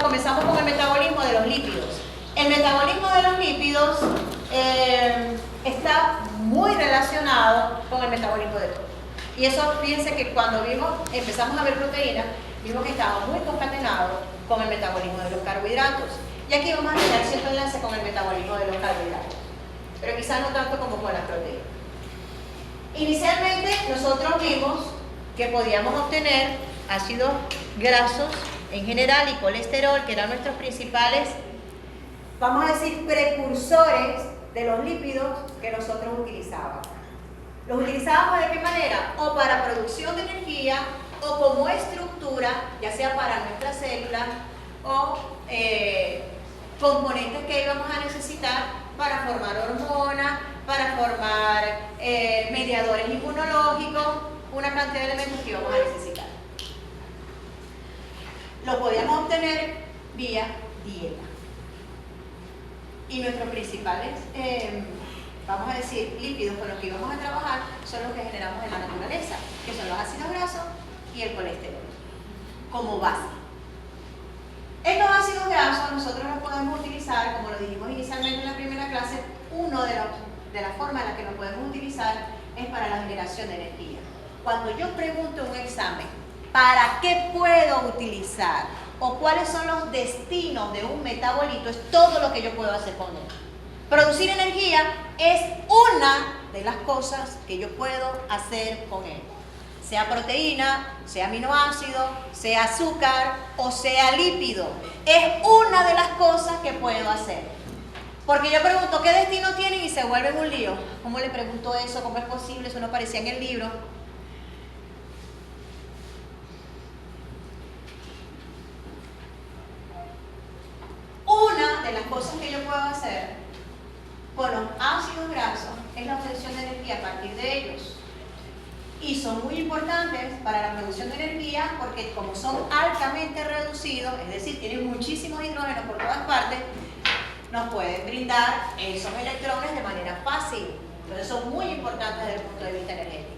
comenzamos con el metabolismo de los lípidos. El metabolismo de los lípidos está muy relacionado con el metabolismo de todo. Y eso, fíjense que cuando empezamos a ver proteínas, vimos que estaba muy concatenado con el metabolismo de los carbohidratos. Y aquí vamos a tener cierto enlace con el metabolismo de los carbohidratos, pero quizás no tanto como con las proteínas. Inicialmente nosotros vimos que podíamos obtener ácidos grasos en general y colesterol, que eran nuestros principales, vamos a decir, precursores de los lípidos que nosotros utilizábamos. ¿Los utilizábamos de qué manera? O para producción de energía, o como estructura, ya sea para nuestras células, o componentes que íbamos a necesitar para formar hormonas, para formar mediadores inmunológicos, una cantidad de elementos que íbamos a necesitar. Lo podíamos obtener vía dieta. Y nuestros principales, vamos a decir, lípidos con los que íbamos a trabajar son los que generamos en la naturaleza, que son los ácidos grasos y el colesterol, como base. Estos ácidos grasos nosotros los podemos utilizar, como lo dijimos inicialmente en la primera clase, una de las formas en las que los podemos utilizar es para la generación de energía. Cuando yo pregunto en un examen, ¿para qué puedo utilizar? O cuáles son los destinos de un metabolito, es todo lo que yo puedo hacer con él. Producir energía es una de las cosas que yo puedo hacer con él. Sea proteína, sea aminoácido, sea azúcar o sea lípido. Es una de las cosas que puedo hacer. Porque yo pregunto, ¿qué destino tienen? Y se vuelve un lío. ¿Cómo le pregunto eso? ¿Cómo es posible? Eso no aparecía en el libro. Una de las cosas que yo puedo hacer con los ácidos grasos es la obtención de energía a partir de ellos. Y son muy importantes para la producción de energía porque como son altamente reducidos, es decir, tienen muchísimos hidrógenos por todas partes, nos pueden brindar esos electrones de manera fácil. Entonces son muy importantes desde el punto de vista energético.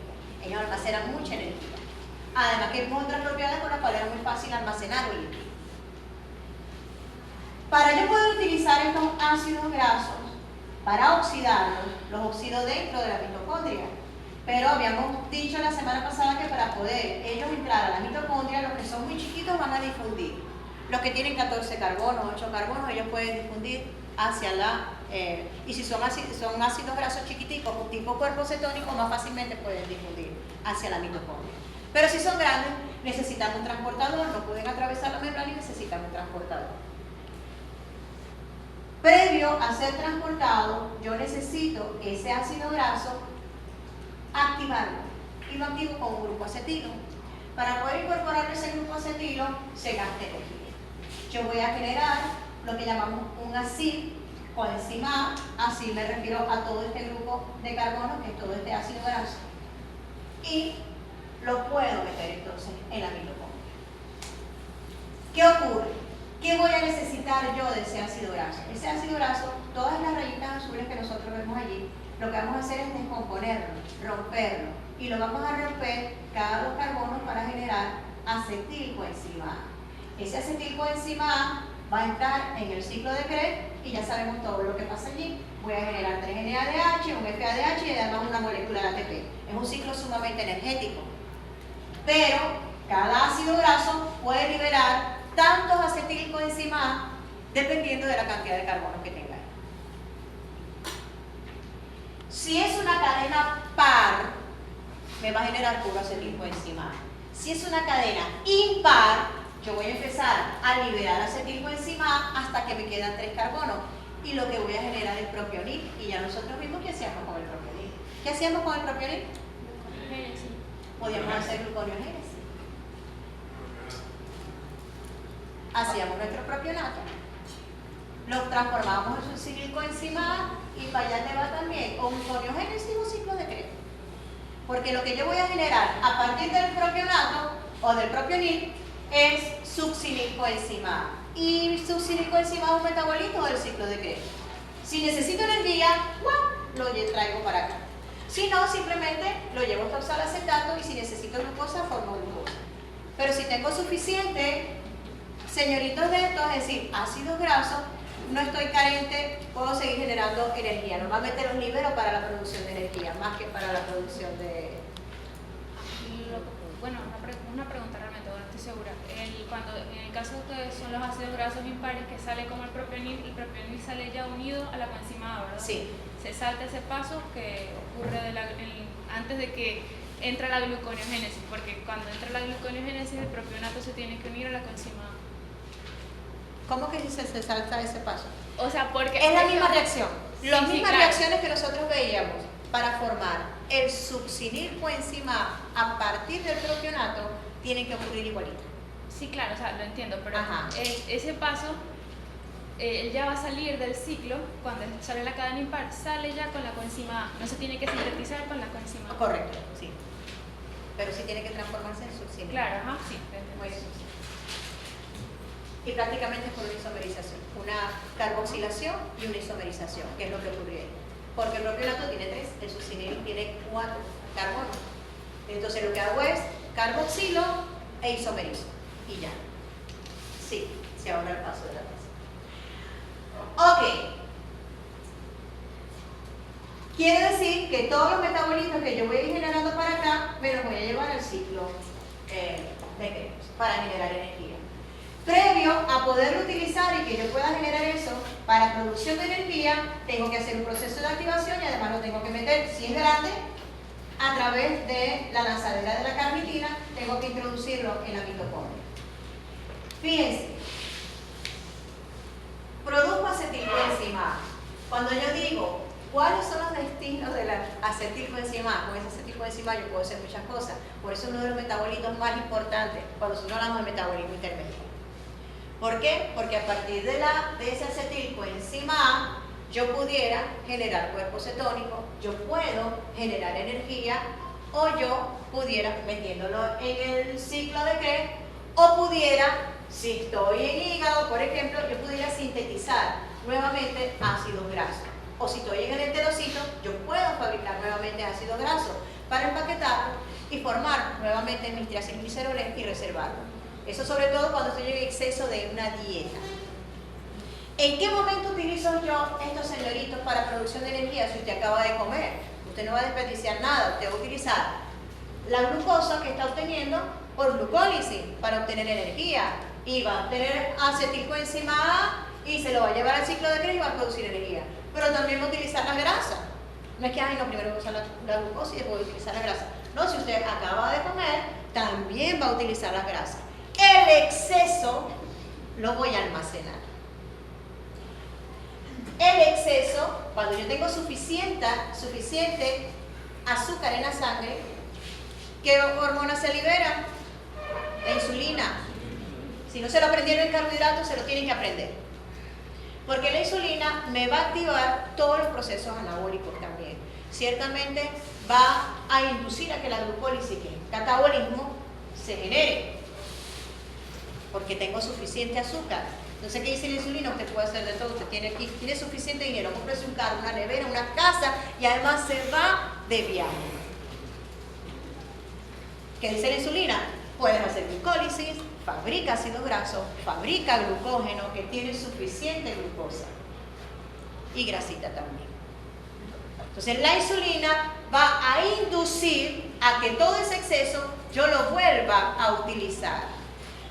Ellos almacenan mucha energía. Además que hay otras propiedades con las cuales es muy fácil almacenar un líquido. Para yo poder utilizar estos ácidos grasos para oxidarlos, los oxido dentro de la mitocondria. Pero habíamos dicho la semana pasada que para poder ellos entrar a la mitocondria, los que son muy chiquitos van a difundir. Los que tienen 14 carbonos, 8 carbonos, ellos pueden difundir hacia la... y si son ácidos grasos chiquiticos, tipo cuerpo cetónico, más fácilmente pueden difundir hacia la mitocondria. Pero si son grandes, necesitan un transportador, no pueden atravesar la membrana y necesitan un transportador. Previo a ser transportado, yo necesito ese ácido graso activarlo. Y lo activo con un grupo acetilo. Para poder incorporar ese grupo acetilo, se gasta energía. Yo voy a generar lo que llamamos un acid coenzima A. Así me refiero a todo este grupo de carbono, que es todo este ácido graso. Y lo puedo meter entonces en la mitocondria. ¿Qué ocurre? ¿Qué voy a necesitar yo de ese ácido graso? Ese ácido graso, todas las rayitas azules que nosotros vemos allí, lo que vamos a hacer es descomponerlo, romperlo. Y lo vamos a romper cada 2 carbonos para generar acetilcoenzima A. Ese acetilcoenzima A va a entrar en el ciclo de Krebs y ya sabemos todo lo que pasa allí. Voy a generar 3 NADH, un FADH y además una molécula de ATP. Es un ciclo sumamente energético. Pero cada ácido graso puede liberar tantos acetilcoenzima A dependiendo de la cantidad de carbono que tenga. Si es una cadena par, me va a generar puro acetilcoenzima A. Si es una cadena impar, yo voy a empezar a liberar acetilcoenzima A hasta que me quedan 3 carbonos. Y lo que voy a generar es propionil. Y ya nosotros vimos qué hacíamos con el propionil. ¿Qué hacíamos con el propionil? Podíamos hacer gluconeogénesis. Hacíamos nuestro propionato, lo transformábamos en succinilcoenzima A y para allá te va también o gluconeogénesis o ciclo de Krebs. Porque lo que yo voy a generar a partir del propionato o del propionil es succinilcoenzima A. Y succinilcoenzima A es un metabolito del ciclo de Krebs. Si necesito energía, lo traigo para acá. Si no, simplemente lo llevo hasta oxalacetato y si necesito glucosa, formo glucosa. Pero si tengo suficiente señoritos de estos, es decir, ácidos grasos, no estoy carente, puedo seguir generando energía. Normalmente los libero para la producción de energía, más que para la producción de... Bueno, una pregunta realmente, no estoy segura. Cuando en el caso de ustedes son los ácidos grasos impares que sale como el propionil sale ya unido a la coenzima A, ¿verdad? Sí. Se salta ese paso que ocurre antes de que entra la gluconeogénesis, porque cuando entra la gluconeogénesis el propionato se tiene que unir a la coenzima A. ¿Cómo que se salta ese paso? O sea, porque... Es la misma reacción. Las mismas claro. reacciones que nosotros veíamos para formar el succinil coenzima A partir del propionato tienen que ocurrir igualito. Sí, claro, o sea, lo entiendo, pero Ajá. ese paso, él ya va a salir del ciclo, cuando sale la cadena impar, sale ya con la coenzima A, no se tiene que sintetizar con la coenzima A. Correcto, sí. Pero sí tiene que transformarse en succinil. Claro, ajá, sí. Muy bien. Y prácticamente es por una isomerización, una carboxilación y una isomerización, que es lo que ocurre ahí. Porque el propionato tiene 3, el succinil tiene 4 carbonos. Entonces lo que hago es carboxilo e isomerizo. Y ya. Sí, se ahorra el paso de la fase. Ok. Quiere decir que todos los metabolitos que yo voy a ir generando para acá, me los voy a llevar al ciclo de Krebs para generar energía. Previo a poderlo utilizar y que yo pueda generar eso para producción de energía, tengo que hacer un proceso de activación y además lo tengo que meter, si es grande, a través de la lanzadera de la carnitina, tengo que introducirlo en la mitocondria. Fíjense, produzco acetilcoenzima A. Cuando yo digo, ¿cuáles son los destinos de la acetilcoenzima A? Con esa acetilcoenzima yo puedo hacer muchas cosas. Por eso es uno de los metabolitos más importantes cuando nosotros hablamos de metabolismo intermedio. ¿Por qué? Porque a partir de ese acetilcoenzima A, yo pudiera generar cuerpo cetónico, yo puedo generar energía, o yo pudiera, metiéndolo en el ciclo de Krebs, o pudiera, si estoy en hígado, por ejemplo, yo pudiera sintetizar nuevamente ácidos grasos. O si estoy en el enterocito, yo puedo fabricar nuevamente ácidos grasos para empaquetarlo y formar nuevamente mis triacilgliceroles y reservarlo. Eso sobre todo cuando estoy en exceso de una dieta. ¿En qué momento utilizo yo estos señoritos para producción de energía? Si usted acaba de comer, usted no va a desperdiciar nada, usted va a utilizar la glucosa que está obteniendo por glucólisis para obtener energía y va a obtener acetilcoenzima A y se lo va a llevar al ciclo de Krebs y va a producir energía. Pero también va a utilizar la grasa. No es que no, primero voy a usar la glucosa y después voy a utilizar la grasa. No, si usted acaba de comer, también va a utilizar las grasas. El exceso lo voy a almacenar. El exceso, cuando yo tengo suficiente azúcar en la sangre, ¿qué hormona se libera? La insulina. Si no se lo aprendieron en carbohidratos, se lo tienen que aprender. Porque la insulina me va a activar todos los procesos anabólicos también. Ciertamente va a inducir a que la glucólisis, que es catabolismo, se genere. Porque tengo suficiente azúcar. Entonces, ¿qué dice la insulina? Usted puede hacer de todo. Usted tiene aquí, tiene suficiente dinero. Cómprese un carro, una nevera, una casa y además se va de viaje. ¿Qué dice la insulina? Puedes hacer glucólisis, fabrica ácidos grasos, fabrica glucógeno que tiene suficiente glucosa y grasita también. Entonces, la insulina va a inducir a que todo ese exceso yo lo vuelva a utilizar.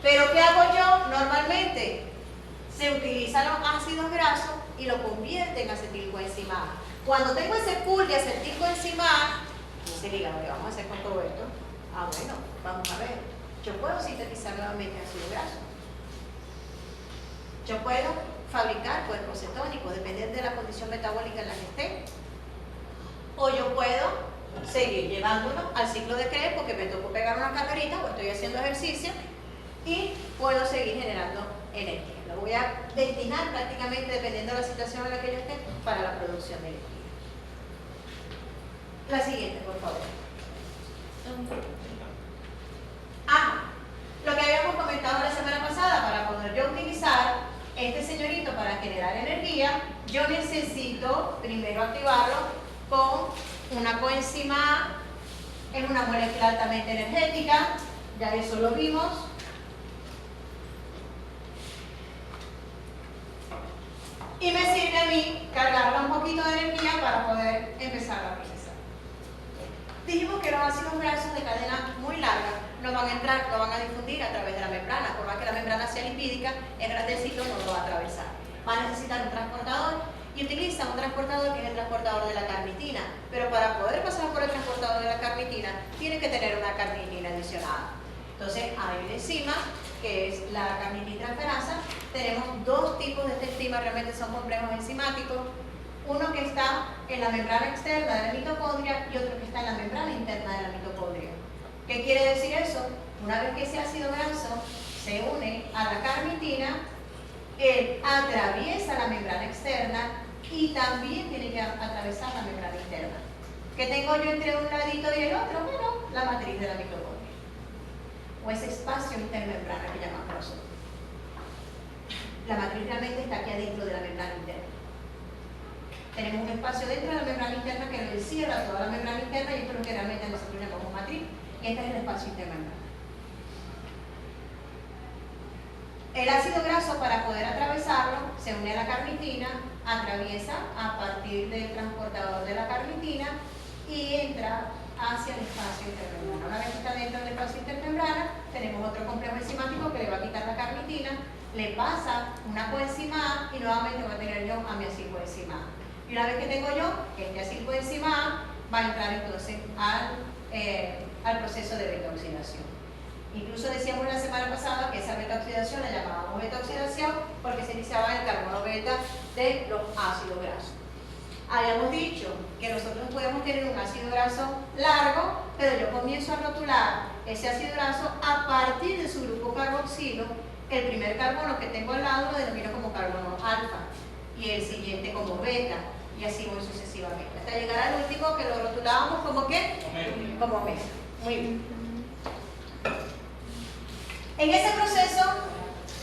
Pero ¿qué hago yo? Normalmente se utilizan los ácidos grasos y lo convierte en acetilcoenzima A. Cuando tengo ese pool de acetilcoenzima A, dice el hígado, ¿qué vamos a hacer con todo esto? Ah, bueno, vamos a ver. Yo puedo sintetizar nuevamente ácido graso. Yo puedo fabricar cuerpos cetónicos, dependiendo de la condición metabólica en la que esté. O yo puedo seguir llevándolo al ciclo de Krebs porque me tocó pegar una carrerita o estoy haciendo ejercicio y puedo seguir generando energía. Lo voy a destinar prácticamente, dependiendo de la situación en la que yo esté, para la producción de energía. La siguiente, por favor. Lo que habíamos comentado la semana pasada, para poder yo utilizar este señorito para generar energía, yo necesito primero activarlo con una coenzima A, es una molécula altamente energética, ya eso lo vimos. poquito de energía para poder empezar a procesar. Dijimos que los ácidos grasos de cadena muy larga no van a entrar, no van a difundir a través de la membrana, por más que la membrana sea lipídica, el grandecito no lo va a atravesar. Va a necesitar un transportador y utiliza un transportador que es el transportador de la carnitina, pero para poder pasar por el transportador de la carnitina tiene que tener una carnitina adicionada. Entonces hay una enzima que es la carnitintransferasa. Tenemos dos tipos de esta enzima, realmente son complejos enzimáticos. Uno que está en la membrana externa de la mitocondria y otro que está en la membrana interna de la mitocondria. ¿Qué quiere decir eso? Una vez que ese ácido graso se une a la carnitina, él atraviesa la membrana externa y también tiene que atravesar la membrana interna. ¿Qué tengo yo entre un ladito y el otro? Bueno, la matriz de la mitocondria, o ese espacio intermembrana que llamamos nosotros. La matriz realmente está aquí adentro de la membrana interna. Tenemos un espacio dentro de la membrana interna que lo encierra toda la membrana interna y esto es lo que realmente nosotros llamamos matriz, y este es el espacio intermembrana. El ácido graso, para poder atravesarlo, se une a la carnitina, atraviesa a partir del transportador de la carnitina y entra hacia el espacio intermembrana. Una vez que está dentro del espacio intermembrana, tenemos otro complejo enzimático que le va a quitar la carnitina, le pasa una coenzima A y nuevamente voy a tener yo a mi acilcoenzima A. Y una vez que tengo yo este acilcoenzima A, va a entrar entonces al proceso de beta-oxidación. Incluso decíamos la semana pasada que esa beta-oxidación la llamábamos beta-oxidación porque se iniciaba en el carbono beta de los ácidos grasos. Habíamos dicho que nosotros podemos tener un ácido graso largo, pero yo comienzo a rotular ese ácido graso a partir de su grupo carboxilo. El primer carbono que tengo al lado lo denomino como carbono alfa y el siguiente como beta, y así muy sucesivamente, hasta llegar al último que lo rotulábamos como ¿qué? Como mesa. Muy bien. En ese proceso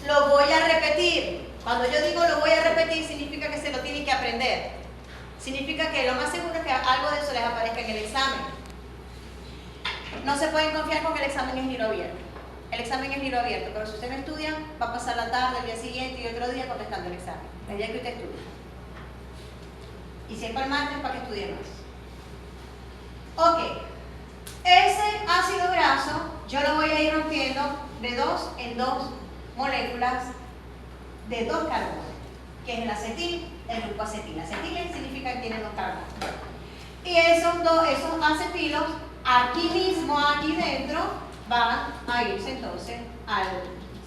lo voy a repetir. Cuando yo digo lo voy a repetir, significa que se lo tienen que aprender. Significa que lo más seguro es que algo de eso les aparezca en el examen. No se pueden confiar con que el examen es libro abierto. El examen es libro abierto, pero si usted no estudia, va a pasar la tarde, el día siguiente y otro día contestando el examen. El día que usted estudia. Y si es para el martes, para que estudie más. Ok. Ese ácido graso, yo lo voy a ir rompiendo de 2 en 2 moléculas de 2 carbonos, que es el acetil, el grupo acetil. Acetil significa que tiene 2 carbonos. Y esos acetilos, aquí mismo, aquí dentro, van a irse entonces al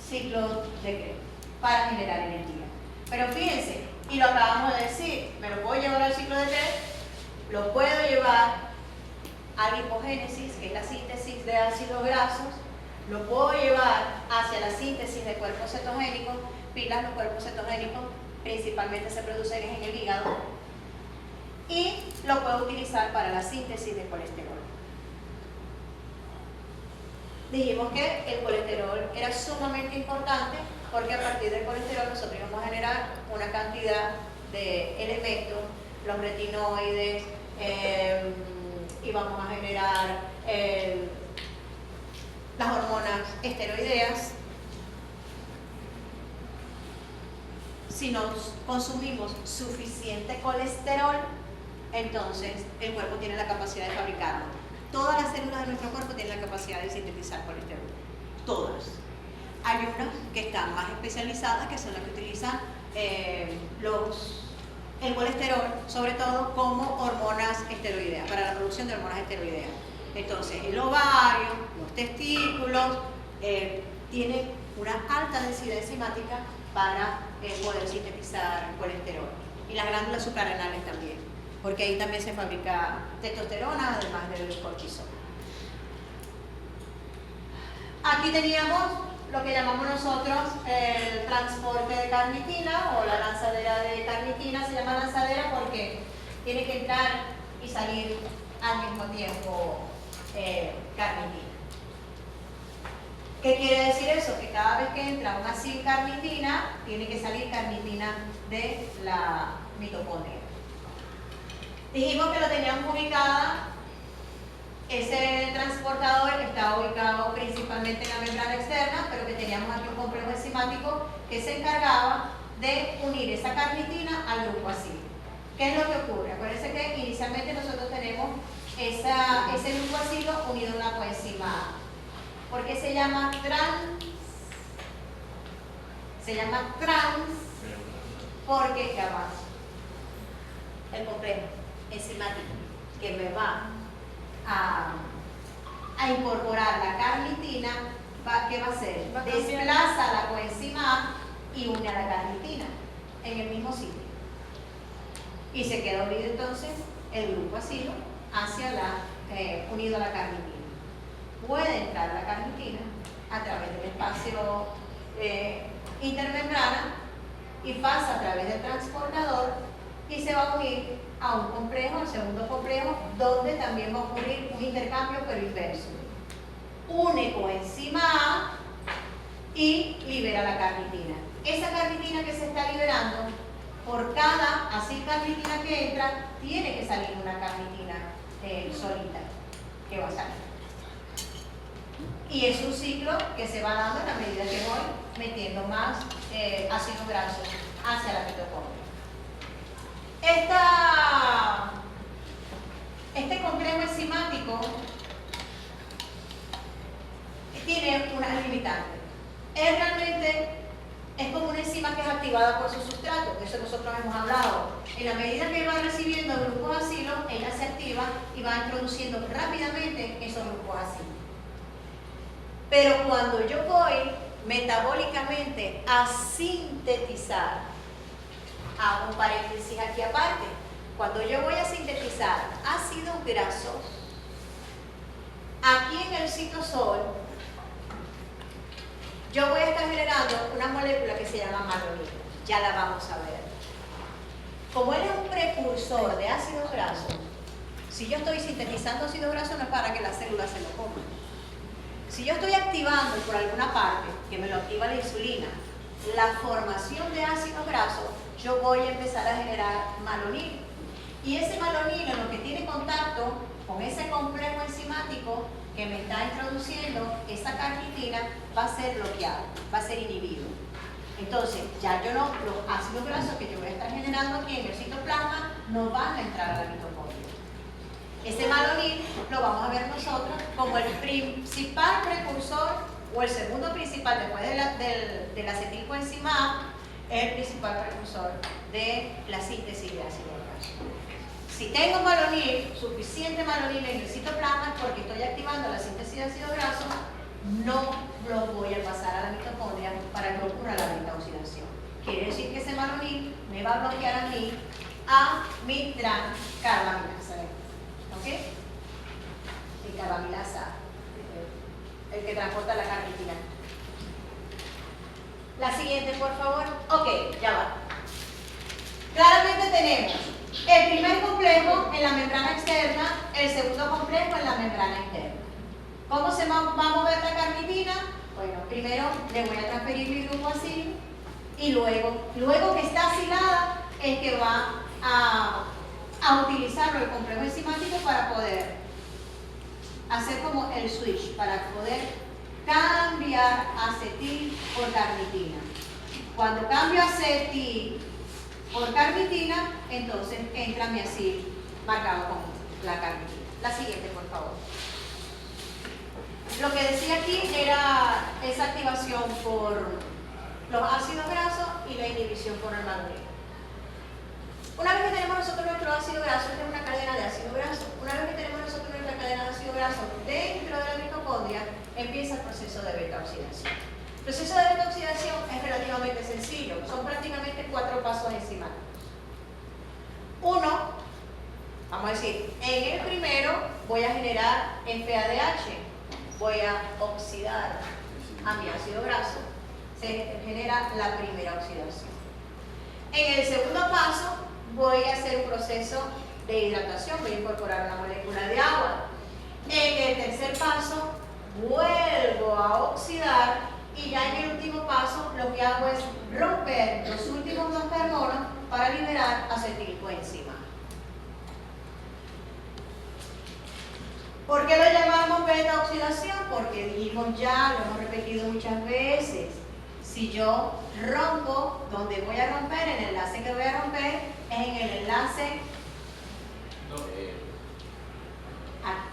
ciclo de Krebs para generar energía. Pero fíjense, y lo acabamos de decir, me lo puedo llevar al ciclo de Krebs, lo puedo llevar a lipogénesis, que es la síntesis de ácidos grasos, lo puedo llevar hacia la síntesis de cuerpos cetogénicos. Pilas, los cuerpos cetogénicos principalmente se producen en el hígado, y lo puedo utilizar para la síntesis de colesterol. Dijimos que el colesterol era sumamente importante porque a partir del colesterol nosotros íbamos a generar una cantidad de elementos, los retinoides, y vamos a generar las hormonas esteroideas. Si nos consumimos suficiente colesterol, entonces el cuerpo tiene la capacidad de fabricarlo. Todas las células de nuestro cuerpo tienen la capacidad de sintetizar colesterol. Todas. Hay unas que están más especializadas, que son las que utilizan el colesterol, sobre todo como hormonas esteroideas, para la producción de hormonas esteroideas. Entonces, el ovario, los testículos, tienen una alta densidad enzimática para poder sintetizar colesterol. Y las glándulas suprarrenales también, porque ahí también se fabrica testosterona, además del cortisol. Aquí teníamos lo que llamamos nosotros el transporte de carnitina, o la lanzadera de carnitina. Se llama lanzadera porque tiene que entrar y salir al mismo tiempo carnitina. ¿Qué quiere decir eso? Que cada vez que entra una acilcarnitina, tiene que salir carnitina de la mitocondria. Dijimos que lo teníamos ubicada. Ese transportador estaba ubicado principalmente en la membrana externa, pero que teníamos aquí un complejo enzimático que se encargaba de unir esa carnitina al grupo acil. ¿Qué es lo que ocurre? Acuérdense que inicialmente nosotros tenemos ese grupo acilo unido a una coenzima A. ¿Por qué se llama trans? Se llama trans porque ya va el complejo enzimático que me va a incorporar la carnitina, ¿qué va a hacer? Va a cambiar. Desplaza la coenzima A y une a la carnitina en el mismo sitio. Y se queda unido entonces el grupo acilo hacia unido a la carnitina. Puede entrar la carnitina a través del espacio intermembrana y pasa a través del transportador y se va a unir a un complejo, el segundo complejo, donde también va a ocurrir un intercambio pero inverso. Une coenzima A y libera la carnitina. Esa carnitina que se está liberando, por cada así carnitina que entra, tiene que salir una carnitina solita que va a salir. Y es un ciclo que se va dando a la medida que voy metiendo más ácidos grasos hacia la mitocondria. Este complejo enzimático tiene unas limitantes. Él realmente es como una enzima que es activada por su sustrato, de eso nosotros hemos hablado. En la medida que va recibiendo grupos acilos, ella se activa y va introduciendo rápidamente esos grupos acilos. Pero cuando yo voy metabólicamente a sintetizar, hago un paréntesis aquí aparte, cuando yo voy a sintetizar ácidos grasos, aquí en el citosol, yo voy a estar generando una molécula que se llama malonina. Ya la vamos a ver. Como él es un precursor de ácidos grasos, si yo estoy sintetizando ácidos grasos no es para que la célula se lo coma. Si yo estoy activando por alguna parte, que me lo activa la insulina, la formación de ácidos grasos, yo voy a empezar a generar malonina. Y ese malonina, lo que tiene contacto con ese complejo enzimático que me está introduciendo esa carnitina, va a ser bloqueado, va a ser inhibido. Entonces, ya yo no, los ácidos grasos que yo voy a estar generando aquí en el citoplasma no van a entrar a la mitocondria. Ese malonil lo vamos a ver nosotros como el principal precursor o el segundo principal después de la acetilcoenzima A, es el principal precursor de la síntesis de ácido graso. Si tengo malonil, suficiente malonil en el citoplasma es porque estoy activando la síntesis de ácido graso, no lo voy a pasar a la mitocondria para que ocurra la beta oxidación. Quiere decir que ese malonil me va a bloquear a mí a mi transcarbamilasa. ¿Ok? El carbamilasa, el que transporta la carnitina. La siguiente, por favor. Ok, ya va. Claramente tenemos el primer complejo en la membrana externa, el segundo complejo en la membrana interna. ¿Cómo se va a mover la carnitina? Bueno, primero le voy a transferir mi grupo acil y luego que está acilada es que va a utilizarlo el complejo enzimático para poder hacer como el switch, para poder cambiar acetil por carnitina. Cuando cambio acetil por carnitina, entonces entra mi acil marcado con la carnitina. La siguiente, por favor. Lo que decía aquí era esa activación por los ácidos grasos y la inhibición por el malonil. Una vez que tenemos nosotros nuestro ácido graso, esta es una cadena de ácido graso. Una vez que tenemos nosotros nuestra cadena de ácido graso dentro de la mitocondria, empieza el proceso de beta oxidación. El proceso de beta oxidación es relativamente sencillo, son prácticamente 4 pasos enzimáticos. Uno, vamos a decir, en el primero voy a generar FADH, voy a oxidar a mi ácido graso, se genera la primera oxidación. En el segundo paso, voy a hacer un proceso de hidratación, voy a incorporar una molécula de agua. En el tercer paso, vuelvo a oxidar y ya en el último paso lo que hago es romper los últimos 2 carbonos para liberar acetilcoenzima. ¿Por qué lo llamamos beta oxidación? Porque dijimos ya, lo hemos repetido muchas veces, Si yo rompo, donde voy a romper, el enlace que voy a romper es en el enlace A.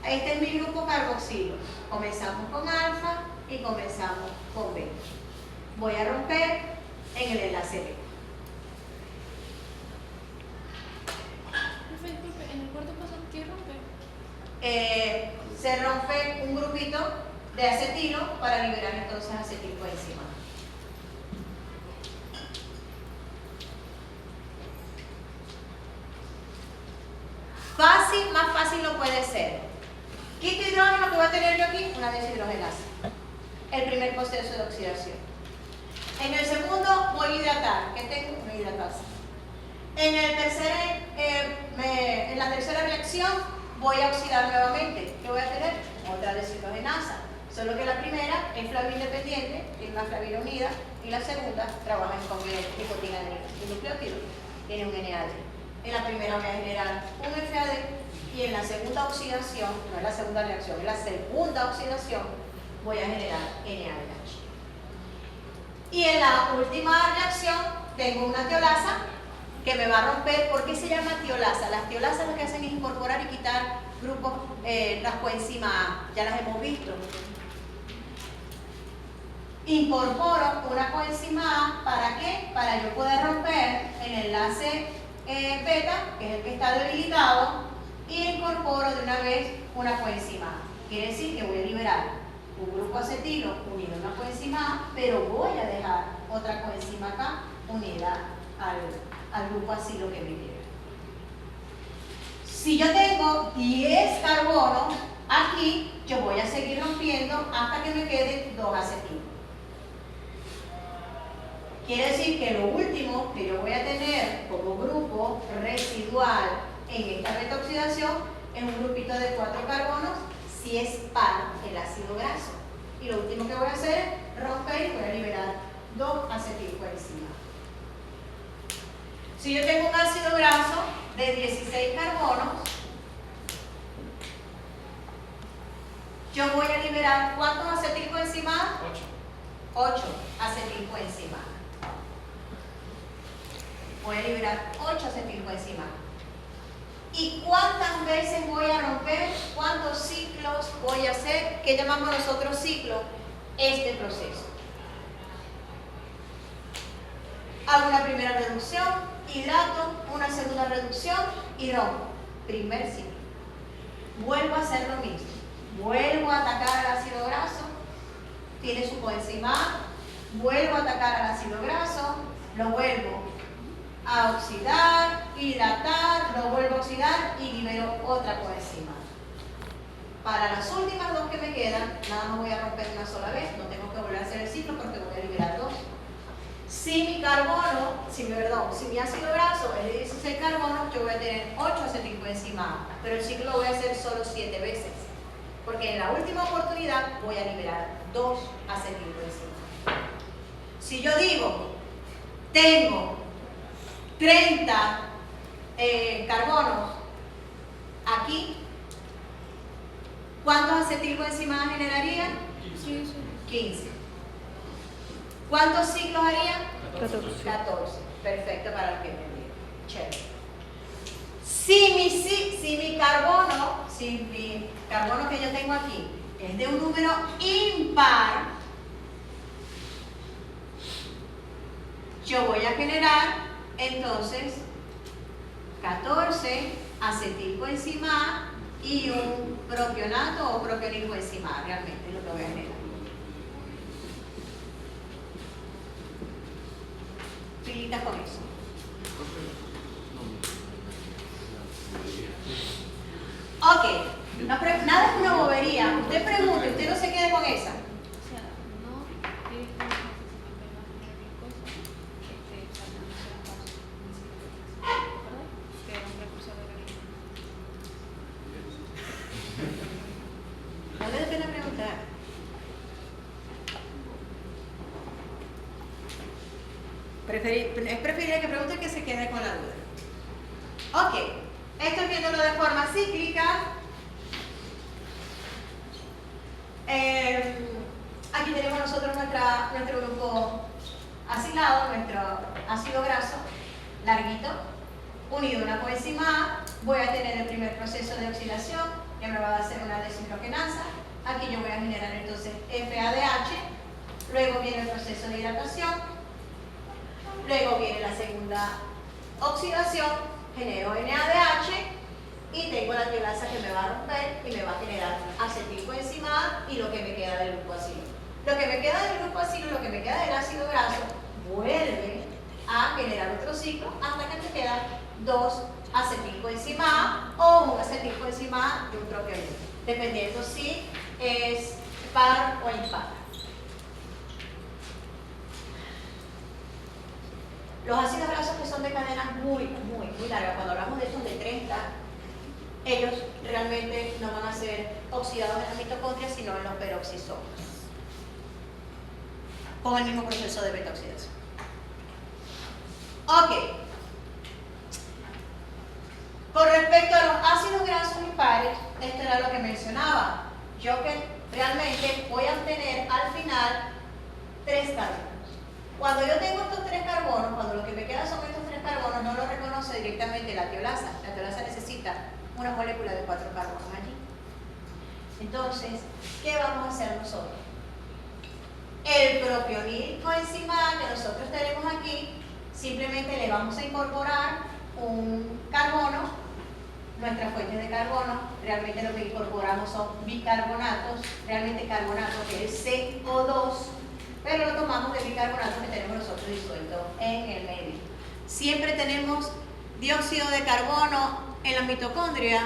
Este es mi grupo carboxilo. Comenzamos con alfa y comenzamos con beta. Voy a romper en el enlace beta. Disculpe, en el cuarto paso, ¿qué rompe? Se rompe un grupito de acetilo para liberar entonces acetilcoenzima. Fácil, más fácil no puede ser. Quinto hidrógeno que voy a tener yo aquí, una deshidrogenasa. El primer proceso de oxidación. En el segundo voy a hidratar. ¿Qué tengo? Una hidratasa. En la tercera reacción voy a oxidar nuevamente. ¿Qué voy a tener? Otra deshidrogenasa. Solo que la primera es flavina independiente, tiene una flavina unida, y la segunda trabaja en nicotina de nucleótido, tiene un NAD. En la primera voy a generar un FAD y en la segunda oxidación, no es la segunda reacción, en la segunda oxidación voy a generar NADH. Y en la última reacción tengo una tiolasa que me va a romper. ¿Por qué se llama tiolasa? Las tiolasas lo que hacen es incorporar y quitar grupos, las coenzima A, ya las hemos visto. Incorporo una coenzima A, ¿para qué? Para yo poder romper el enlace beta, que es el que está debilitado, y incorporo de una vez una coenzima A. Quiere decir que voy a liberar un grupo acetilo unido a una coenzima A, pero voy a dejar otra coenzima acá unida al grupo acilo que me libera. Si yo tengo 10 carbonos aquí, yo voy a seguir rompiendo hasta que me queden 2 acetilos. Quiere decir que lo último que yo voy a tener como grupo residual en esta retoxidación es un grupito de 4 carbonos si es par el ácido graso. Y lo último que voy a hacer es romper y voy a liberar 2 acetilcoenzima. Si yo tengo un ácido graso de 16 carbonos, yo voy a liberar ¿cuántos acetilcoenzima? 8 acetilcoenzima. Voy a liberar 8 acetilcoenzima. ¿Y cuántas veces voy a romper? ¿Cuántos ciclos voy a hacer? ¿Qué llamamos nosotros ciclo? Este proceso. Hago una primera reducción, hidrato, una segunda reducción y rompo. Primer ciclo. Vuelvo a hacer lo mismo. Vuelvo a atacar al ácido graso. Tiene su coenzima A. Vuelvo a atacar al ácido graso. Lo vuelvo a oxidar, hidratar, lo vuelvo a oxidar y libero otra coenzima. Para las últimas 2 que me quedan, nada más voy a romper una sola vez, no tengo que volver a hacer el ciclo porque voy a liberar 2. Si mi ácido graso es de 16 carbonos, yo voy a tener 8 acetilcoenzima A, pero el ciclo lo voy a hacer solo 7 veces, porque en la última oportunidad voy a liberar 2 acetilcoenzima. Si yo digo, tengo 30 carbonos aquí, ¿cuántos acetilcoenzima A generaría? 15. ¿Cuántos ciclos haría? 14. Perfecto para los que entendieron. Chévere. Si mi carbono que yo tengo aquí es de un número impar, yo voy a generar entonces 14 acetilcoenzima A y un propionato o propionilcoenzima A, realmente es lo que voy a generar. Pilitas con eso. Ok, nada es una bobería. Usted pregunte, usted no se quede con esa. O sea, no tiene que ser ¿verdad? Que era un precursor de la No le dé pena preguntar. Es preferible que pregunte que se quede con la duda. Ok, esto es viéndolo de forma cíclica. Aquí tenemos nosotros nuestro grupo acilado, nuestro ácido graso larguito, unido a una coenzima A. Voy a tener el primer proceso de oxidación, que me va a hacer una deshidrogenasa. Aquí yo voy a generar entonces FADH, luego viene el proceso de hidratación, luego viene la segunda oxidación, genero NADH y tengo la tiolasa que me va a romper y me va a generar acetilcoenzima A y lo que me queda del grupo acilo. Lo que me queda del grupo acilo, lo que me queda del ácido graso, vuelve a generar otro ciclo hasta que me quedan dos acetilcoenzima A o un acetilcoenzima A de un propio nivel, dependiendo si es par o impar. Los ácidos grasos que son de cadenas muy largas, cuando hablamos de estos de 30, ellos realmente no van a ser oxidados en la mitocondria, sino en los peroxisomas, con el mismo proceso de beta-oxidación. Ok. Con respecto a los ácidos grasos impares, esto era lo que mencionaba. Yo que realmente voy a obtener al final 3 carbonos. Cuando yo tengo estos 3 carbonos, cuando lo que me queda son estos 3 carbonos, no lo reconoce directamente la tiolasa. La tiolasa necesita una molécula de 4 carbonos allí. Entonces, ¿qué vamos a hacer nosotros? El propionilcoenzima A que nosotros tenemos aquí, simplemente le vamos a incorporar un carbono. Nuestras fuentes de carbono, realmente lo que incorporamos son bicarbonatos, realmente carbonato que es CO2, pero lo tomamos de bicarbonato que tenemos nosotros disuelto en el medio. Siempre tenemos dióxido de carbono en la mitocondria,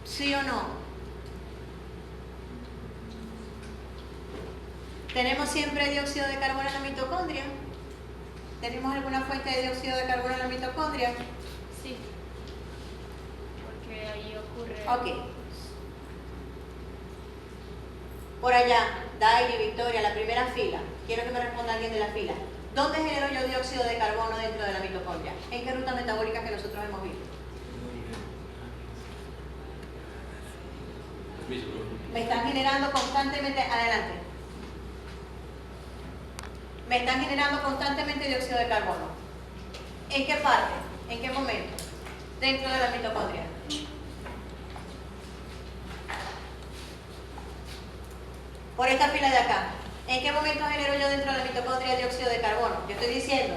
¿sí o no? ¿Tenemos siempre dióxido de carbono en la mitocondria? ¿Tenemos alguna fuente de dióxido de carbono en la mitocondria? Sí. Porque ahí ocurre... Ok. Por allá, Daily, Victoria, la primera fila. Quiero que me responda alguien de la fila. ¿Dónde genero yo dióxido de carbono dentro de la mitocondria? ¿En qué ruta metabólica que nosotros hemos visto? Me están generando constantemente... Adelante. Me están generando constantemente dióxido de carbono. ¿En qué parte? ¿En qué momento? Dentro de la mitocondria. Por esta fila de acá. ¿En qué momento genero yo dentro de la mitocondria dióxido de carbono? Yo estoy diciendo,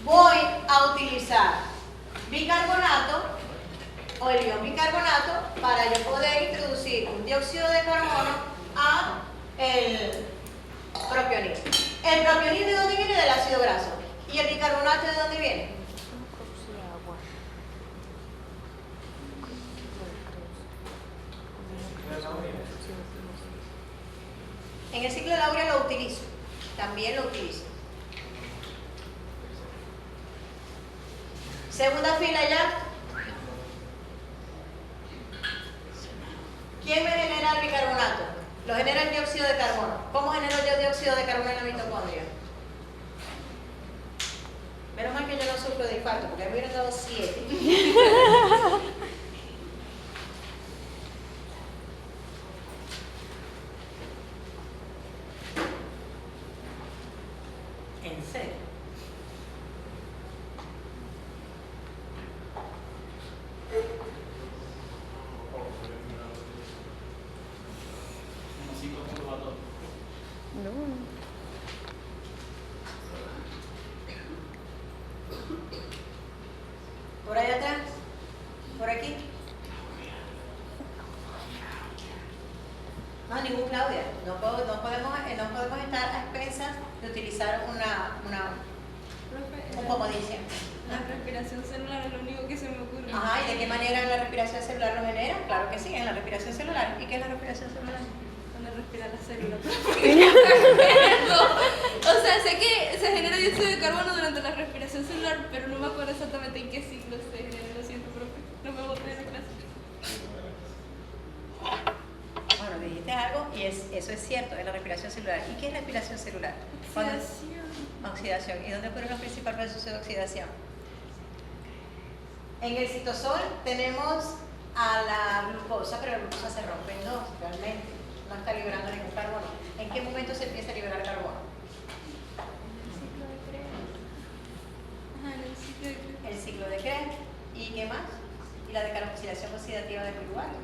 voy a utilizar bicarbonato o el ion bicarbonato para yo poder introducir un dióxido de carbono a el propionil. ¿El propionil de dónde viene? Del ácido graso. ¿Y el bicarbonato de dónde viene? En el ciclo de la urea lo utilizo. También lo utilizo. Segunda fila ya. ¿Quién me genera el bicarbonato? Lo genera el dióxido de carbono. ¿Cómo genero yo dióxido de carbono en la mitocondria? Menos mal que yo no sufro de infarto, porque me hubieran dado 7. ¿En serio? ¿Por ahí atrás? ¿Por aquí? No, ningún Claudia. No podemos estar a expensas de utilizar un comodicia. La respiración celular es lo único que se me ocurre. Ajá, ¿y de qué manera la respiración celular lo genera? Claro que sí, en la respiración celular. ¿Y qué es la respiración celular? Cuando respira la célula. O sea, sé que se genera dióxido de carbono durante la respiración celular, pero no me acuerdo exactamente en qué ciclo se genera. Lo siento, profe. No me boté de la clase. Bueno, dijiste algo y eso es cierto, es la respiración celular. ¿Y qué es respiración celular? Oxidación. ¿Y dónde ocurre el principal proceso de oxidación? En el citosol tenemos a la glucosa, pero la glucosa se rompe en dos realmente. no está liberando ningún carbono. ¿En qué momento se empieza a liberar carbono? Ciclo de Krebs. Ajá, en el ciclo de Krebs. El ciclo de Krebs. ¿Y qué más? Y la decarboxilación oxidativa del piruvato.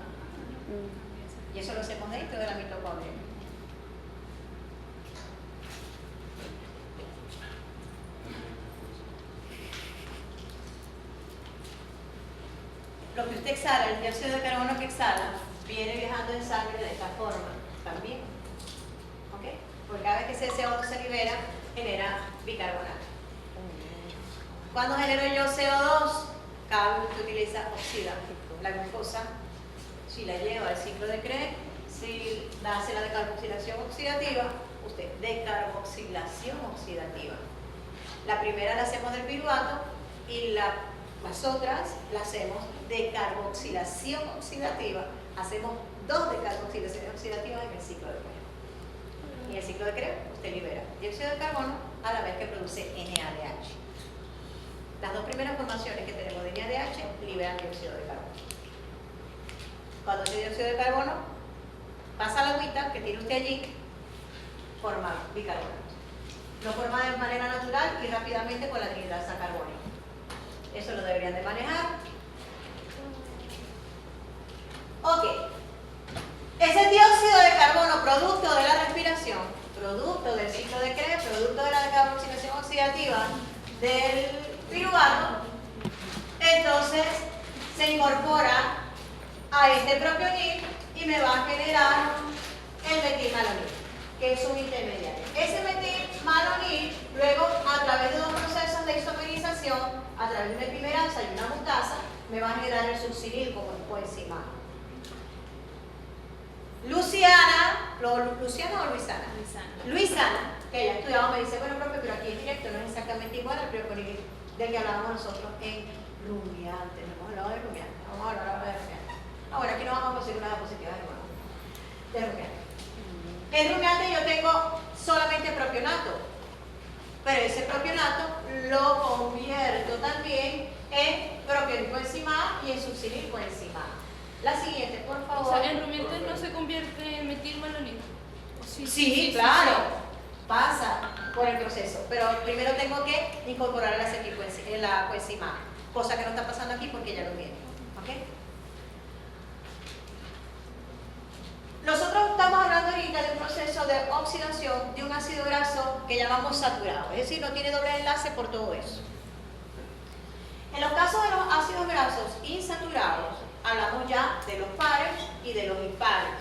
Y eso lo hacemos dentro de la mitocondria. Lo que usted exhala, el dióxido de carbono que exhala, viene viajando en sangre de esta forma también. ¿Ok? Porque cada vez que ese CO2 se libera, genera bicarbonato. Cuando genero yo CO2, cada vez que utiliza oxida. La glucosa, si la lleva al ciclo de Krebs, si hace la decarboxilación oxidativa, usted, decarboxilación oxidativa. La primera la hacemos del piruvato y las otras las hacemos decarboxilación oxidativa. Hacemos 2 decarboxilaciones oxidativas en el ciclo de Krebs. Y en el ciclo de Krebs usted libera dióxido de carbono a la vez que produce NADH. Las 2 primeras formaciones que tenemos de NADH liberan dióxido de carbono. Cuando ese dióxido de carbono pasa a la agüita que tiene usted allí, forma bicarbonato. Lo forma de manera natural y rápidamente con la anhidrasa carbónica. Eso lo deberían de manejar. Ok. Ese dióxido de carbono, producto de la respiración, producto del ciclo de Krebs, producto de la decarboxilación oxidativa del piruvato, entonces se incorpora a este propionil y me va a generar el metilmalonil, que es un intermediario. Ese metilmalonil, luego, a través de 2 procesos de isomerización, a través de una epimerasa y una mutasa, me va a generar el succinil como coenzima. Luciana o Luisana, que ella ha estudiado, me dice, bueno, profe, pero aquí es directo, no es exactamente igual al propionil del que hablábamos nosotros en rumiantes. No hemos hablado de rumiantes, vamos a hablar ahora de rumiantes. Ahora aquí no vamos a conseguir una diapositiva de rumiantes. En rumiantes yo tengo solamente propionato, pero ese propionato lo convierto también en propionil coenzima y en succinil coenzima. La siguiente, por favor. O sea, en rumiantes no se convierte en metilmalonil. Sí, claro. Pasa por el proceso, pero primero tengo que incorporar la coenzima, cosa que no está pasando aquí porque ya lo viene. ¿Okay? Nosotros estamos hablando ahorita de un proceso de oxidación de un ácido graso que llamamos saturado, es decir, no tiene doble enlace por todo eso. En los casos de los ácidos grasos insaturados, hablamos ya de los pares y de los impares.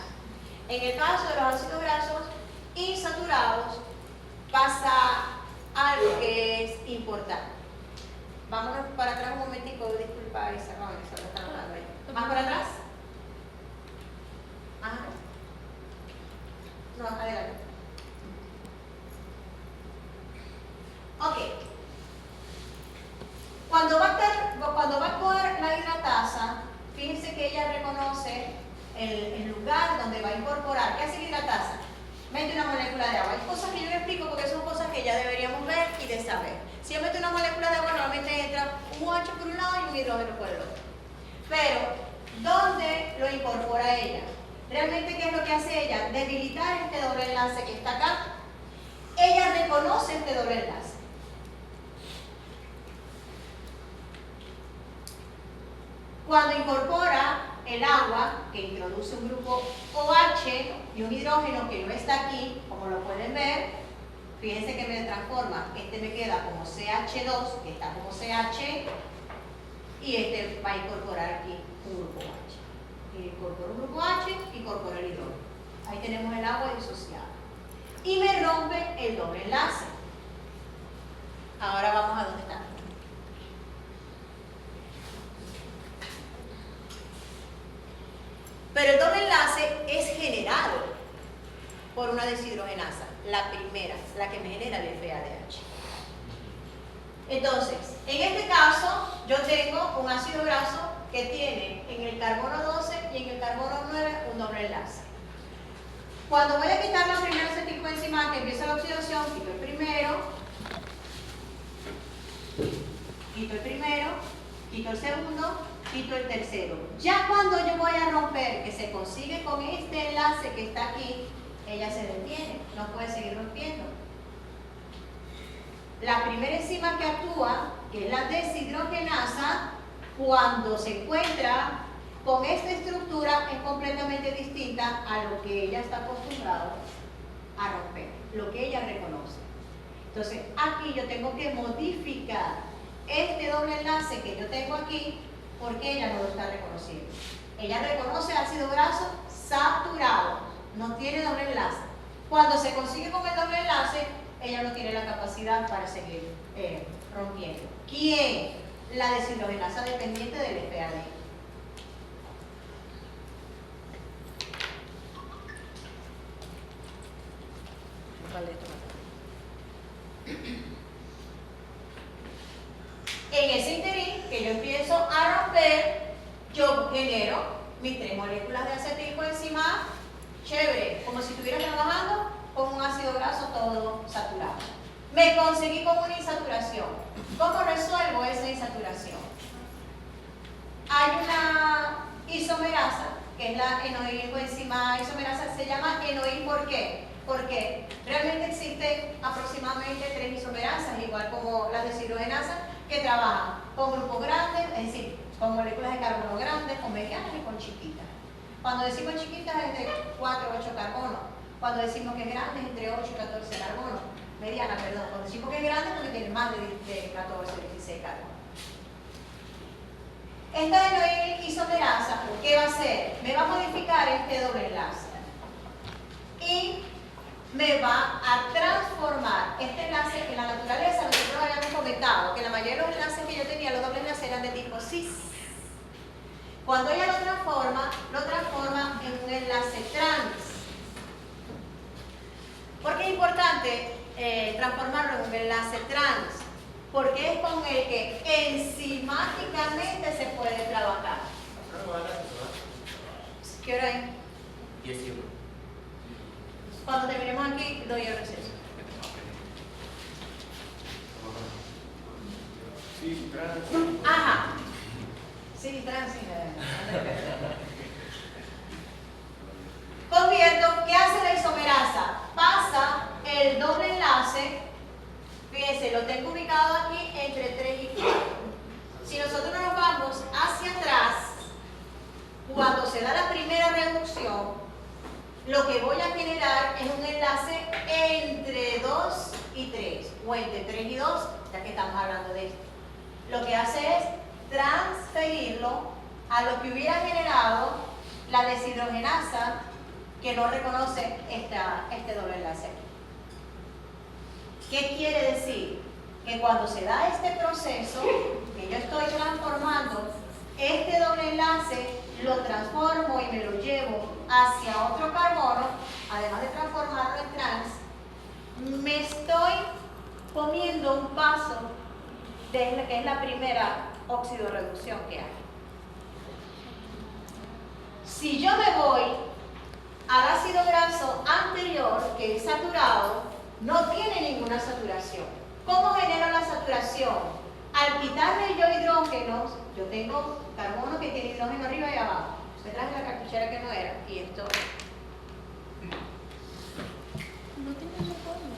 En el caso de los ácidos grasos insaturados, pasa algo que es importante. Vámonos para atrás un momentico, disculpa Isa, no, eso lo están hablando ahí. ¿Más para atrás? Ajá. No, adelante. Ok. Cuando va a actuar la hidratasa, fíjense que ella reconoce el lugar donde va a incorporar. ¿Qué hace la hidratasa? Mete una molécula de agua. Hay cosas que yo le explico porque son cosas que ya deberíamos ver y de saber. Si yo meto una molécula de agua, normalmente entra un OH por un lado y un hidrógeno por el otro. Pero, ¿dónde lo incorpora ella? Realmente, ¿qué es lo que hace ella? Debilitar este doble enlace que está acá. Ella reconoce este doble enlace. Cuando incorpora el agua, que introduce un grupo OH y un hidrógeno que no está aquí, como lo pueden ver, fíjense que me transforma. Este me queda como CH2, que está como CH, y este va a incorporar aquí un grupo OH. Y incorporo un grupo OH, incorporo el hidrógeno. Ahí tenemos el agua disociada. Y me rompe el doble enlace. Ahora vamos a dónde está. Pero el doble enlace es generado por una deshidrogenasa, la primera, la que me genera el FADH. Entonces, en este caso, yo tengo un ácido graso que tiene en el carbono 12 y en el carbono 9 un doble enlace. Cuando voy a quitar la primera acetilcoenzima que empieza la oxidación, quito el primero, quito el segundo quito el tercero. Ya cuando yo voy a romper, que se consigue con este enlace que está aquí, ella se detiene, no puede seguir rompiendo. La primera enzima que actúa, que es la deshidrogenasa, cuando se encuentra con esta estructura es completamente distinta a lo que ella está acostumbrada a romper, lo que ella reconoce. Entonces, aquí yo tengo que modificar este doble enlace que yo tengo aquí porque ella no lo está reconociendo. Ella reconoce ácido graso saturado, no tiene doble enlace. Cuando se consigue con el doble enlace, ella no tiene la capacidad para seguir rompiendo. ¿Quién? La deshidrogenasa dependiente del FAD. En ese interín que yo empiezo a romper, yo genero mis 3 moléculas de acetilcoenzima A, chévere, como si estuviera trabajando con un ácido graso todo saturado. Me conseguí con una insaturación. ¿Cómo resuelvo esa insaturación? Hay una isomerasa, que es la enoilcoenzima isomerasa, se llama enoil, ¿por qué? Porque realmente existen aproximadamente 3 isomerasas, igual como las deshidrogenasas, que trabajan con grupos grandes, es decir, con moléculas de carbono grandes, con medianas y con chiquitas. Cuando decimos chiquitas es de 4 a 8 carbonos. Cuando decimos que es grande es entre 8 y 14 carbonos. Mediana, perdón. Cuando decimos que es grande es porque tiene más de 14 o 16 carbonos. Esta enoil isomerasa, ¿qué va a hacer? Me va a modificar este doble enlace. Y me va a transformar este enlace. En la naturaleza nosotros habíamos comentado que la mayoría de los enlaces que yo tenía, los dobles enlaces eran de tipo cis. Cuando ella lo transforma en un enlace trans. ¿Por qué es importante transformarlo en un enlace trans? Porque es con el que enzimáticamente se puede trabajar. ¿Qué hora es? 11. Cuando terminemos aquí, doy el receso. Sí, Ajá. Sí, trans. Convierto, ¿qué hace la isomerasa? Pasa el doble enlace, fíjense, lo tengo ubicado aquí entre 3 y 4. Si nosotros nos vamos hacia atrás, cuando se da la primera reducción, lo que voy a generar es un enlace entre 2 y 3, o entre 3 y 2, ya que estamos hablando de esto. Lo que hace es transferirlo a lo que hubiera generado la deshidrogenasa que no reconoce este doble enlace aquí. ¿Qué quiere decir? Que cuando se da este proceso, que yo estoy transformando este doble enlace, lo transformo y me lo llevo hacia otro carbono, además de transformarlo en trans, me estoy comiendo un paso de lo que es la primera oxidorreducción que hay. Si yo me voy al ácido graso anterior, que es saturado, no tiene ninguna saturación. ¿Cómo genero la saturación? Al quitarle yo hidrógenos, yo tengo carbono que tiene hidrógeno arriba y abajo. Me traje la cartuchera que no era, y esto. No tiene la forma.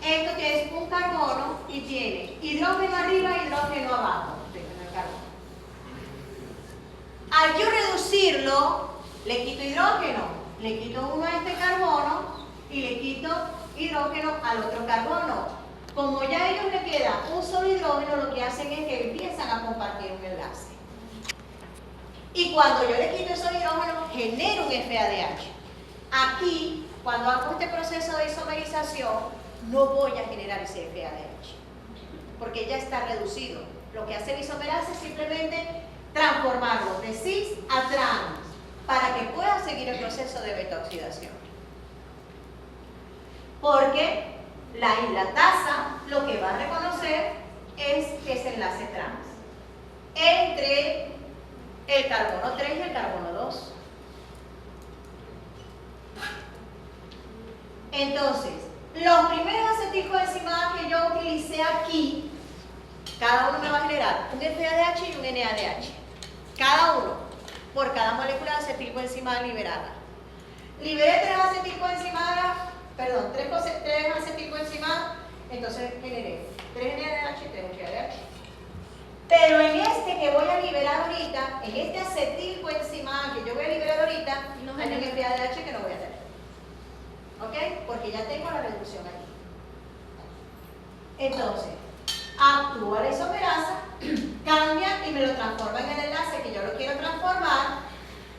Esto que es un carbono y tiene hidrógeno arriba y hidrógeno abajo. El carbono. Al yo reducirlo, le quito hidrógeno, le quito uno a este carbono y le quito hidrógeno al otro carbono. Como ya a ellos le queda un solo hidrógeno, lo que hacen es que empiezan a compartir un enlace. Y cuando yo le quito esos hidrógenos, genero un FADH. Aquí, cuando hago este proceso de isomerización, no voy a generar ese FADH, porque ya está reducido. Lo que hace la isomerasa es simplemente transformarlo de cis a trans, para que pueda seguir el proceso de beta-oxidación. Porque la islatasa lo que va a reconocer es ese enlace trans entre el carbono 3 y el carbono 2. Entonces, los primeros acetilcoenzima que yo utilicé aquí, cada uno me va a generar un FADH y un NADH. cada uno, por cada molécula de acetilcoenzima liberada. Liberé 3 acetilcoenzimadas, entonces generé 3 NADH y 3 HADH. Pero en este que voy a liberar ahorita, en este acetilcoenzima que yo voy a liberar ahorita, No hay un genera. FADH que no voy a tener. ¿Ok? Porque ya tengo la reducción aquí. Entonces, actúa la isomerasa, cambia y me lo transforma en el enlace que yo lo quiero transformar,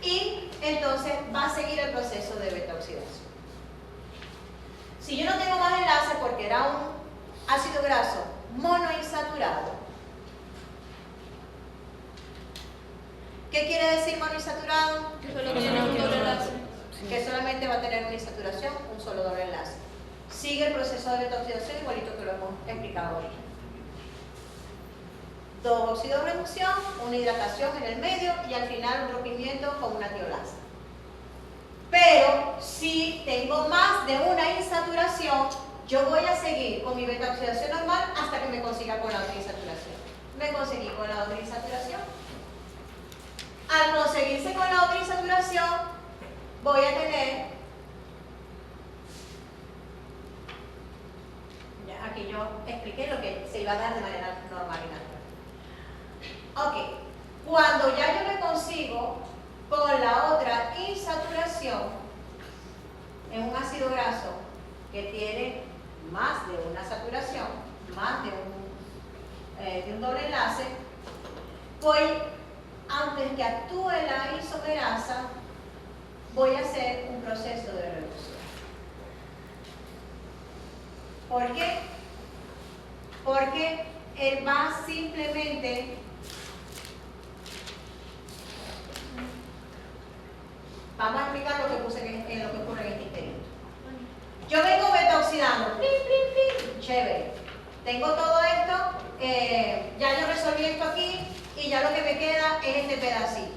y entonces va a seguir el proceso de beta oxidación. Si yo no tengo más enlace porque era un ácido graso monoinsaturado, ¿qué quiere decir monoinsaturado? Solo tiene un doble enlace. Que solamente va a tener una insaturación, un solo doble enlace. Sigue el proceso de beta oxidación igualito que lo hemos explicado ahorita. 2 oxidorreducción, una hidratación en el medio y al final un rompimiento con una tiolasa. Pero si tengo más de una insaturación, yo voy a seguir con mi beta oxidación normal hasta que me consiga con la otra insaturación. Me conseguí con la otra insaturación. Al conseguirse con la otra insaturación, voy a tener, ya aquí yo expliqué lo que se iba a dar de manera normal y natural. Ok, cuando ya yo me consigo con la otra insaturación en un ácido graso que tiene más de una saturación, más de un doble enlace, voy, antes que actúe la isomerasa, voy a hacer un proceso de reducción. ¿Por qué? Porque él va simplemente vamos a explicar lo que puse en lo que ocurre en este interín. Yo vengo beta oxidando, plin, plin, plin, chévere. Tengo todo esto, ya yo resolví esto aquí y ya lo que me queda es este pedacito.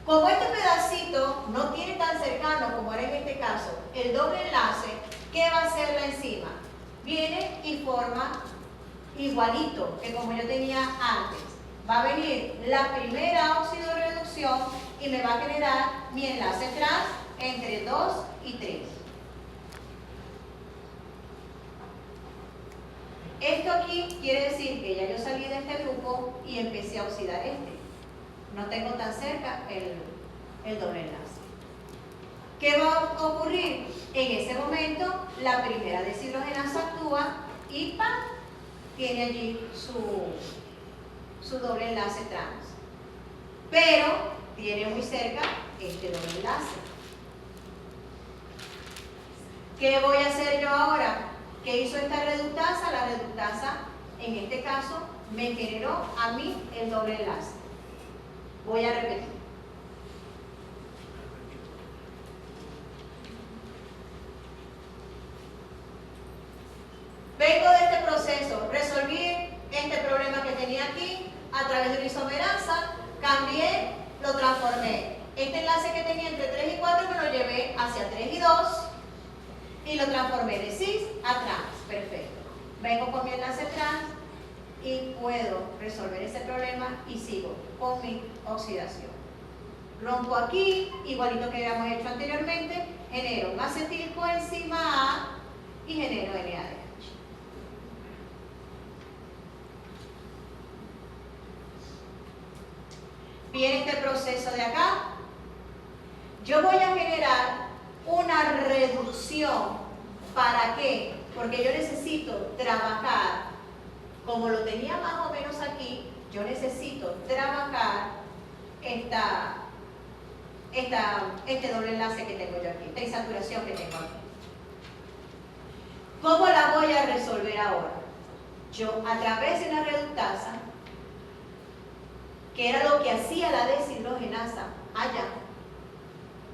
Como este pedacito no tiene tan cercano como era en este caso el doble enlace, ¿qué va a hacer la enzima? Viene y forma igualito que como yo tenía antes. Va a venir la primera oxidorreducción y me va a generar mi enlace trans entre 2 y 3. Esto aquí quiere decir que ya yo salí de este grupo y empecé a oxidar este. No tengo tan cerca el doble enlace. ¿Qué va a ocurrir? En ese momento, la primera deshidrogenasa actúa y ¡pam! Tiene allí su doble enlace trans. Pero tiene muy cerca este doble enlace. ¿Qué voy a hacer yo ahora? ¿Qué hizo esta reductasa? La reductasa, en este caso, me generó a mí el doble enlace. Voy a repetir. Vengo de este proceso, resolví este problema que tenía aquí a través de una isomerasa, cambié, lo transformé. Este enlace que tenía entre 3 y 4 me lo llevé hacia 3 y 2 y lo transformé de cis a trans. Perfecto. Vengo con mi enlace trans y puedo resolver ese problema y sigo con mi oxidación. Rompo aquí, igualito que habíamos hecho anteriormente, genero un acetilcoenzima A y genero NADH. Viene este proceso de acá. Yo voy a generar una reducción. ¿Para qué? Porque yo necesito trabajar, como lo tenía más o menos aquí, yo necesito trabajar este doble enlace que tengo yo aquí, esta insaturación que tengo aquí. ¿Cómo la voy a resolver ahora? Yo, a través de la reductasa, que era lo que hacía la deshidrogenasa allá,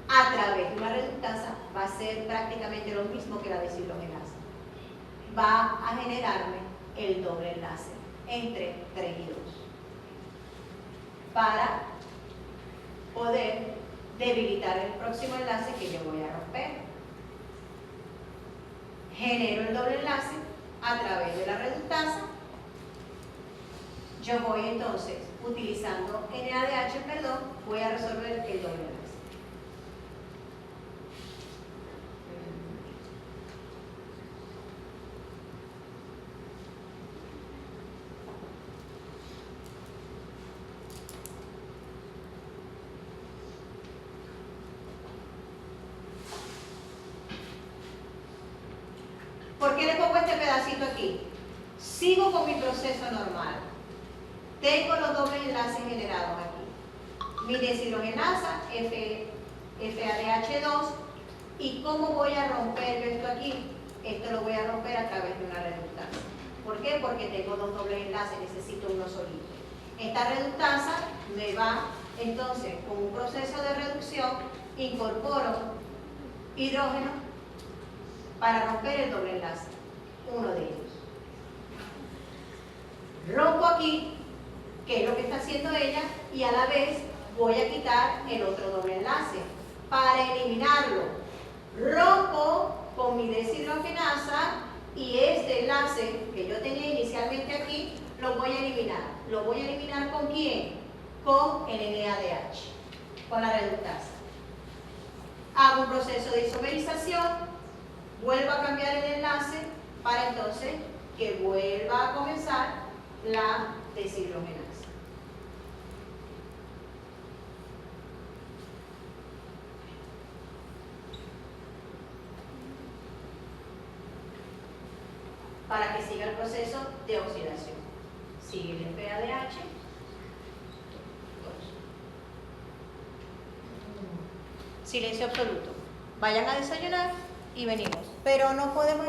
a través de una reductasa va a ser prácticamente lo mismo que la deshidrogenasa. Va a generarme el doble enlace entre 3 y 2 para poder debilitar el próximo enlace que yo voy a romper. Genero el doble enlace a través de la reductasa. Yo voy entonces, utilizando NADH, perdón, voy a resolver el doble enlace. ¿Por qué le pongo este pedacito aquí? Sigo con mi proceso normal. Tengo los dobles enlaces generados aquí. Mi deshidrogenasa, FADH2. ¿Y cómo voy a romper yo esto aquí? Esto lo voy a romper a través de una reductasa. ¿Por qué? Porque tengo dos dobles enlaces, necesito uno solito. Esta reductasa me va, entonces, con un proceso de reducción, incorporo hidrógeno para romper el doble enlace, uno de ellos. Rompo aquí, que es lo que está haciendo ella, y a la vez voy a quitar el otro doble enlace para eliminarlo. Rompo con mi deshidrogenasa y este enlace que yo tenía inicialmente aquí, lo voy a eliminar. ¿Lo voy a eliminar con quién? Con el NADH, con la reductasa. Hago un proceso de isomerización, vuelvo a cambiar el enlace para entonces que vuelva a comenzar la deshidrogenasa. Para que siga el proceso de oxidación. Sigue el FADH. Silencio absoluto. Vayan a desayunar y venimos. Pero no podemos